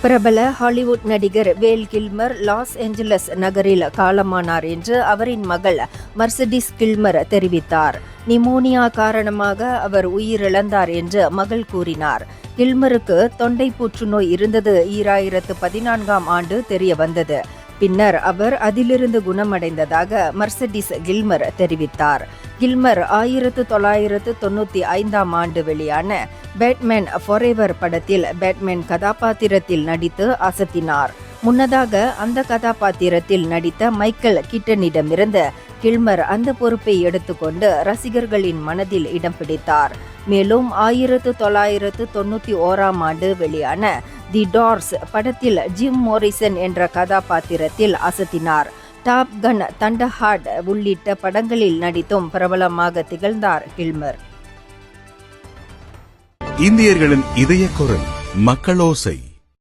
பிரபல ஹாலிவுட் நடிகர் Val Kilmer Los Angeles நகரில் காலமானார் என்று அவரின் மகள் மர்சிடிஸ் கில்மர் தெரிவித்தார். நிமோனியா காரணமாக அவர் உயிரிழந்தார் என்று மகள் கூறினார். கில்மருக்கு தொண்டை புற்றுநோய் இருந்தது 2014ஆம் ஆண்டு தெரிய வந்தது. பின்னர் அவர் அதிலிருந்து குணமடைந்ததாக மர்சிடிஸ் கில்மர் தெரிவித்தார். கில்மர் 1995ஆம் ஆண்டு வெளியான பேட்மேன் ஃபாரெவர் படத்தில் பேட்மேன் கதாபாத்திரத்தில் நடித்து அசத்தினார். முன்னதாக அந்த கதாபாத்திரத்தில் நடித்த மைக்கேல் கீட்டனிடமிருந்து கில்மர் அந்த பொறுப்பை எடுத்துக்கொண்டு ரசிகர்களின் மனதில் இடம் பிடித்தார். மேலும் 1991ஆம் ஆண்டு வெளியான தி டார்ஸ் படத்தில் ஜிம் மோரிசன் என்ற கதாபாத்திரத்தில் அசத்தினார். டாப் கன், தண்டர்ஹார்ட் உள்ளிட்ட படங்களில் நடித்தும் பிரபலமாக திகழ்ந்தார் கில்மர். இந்தியர்களின் இதய குரல் மக்களோசை.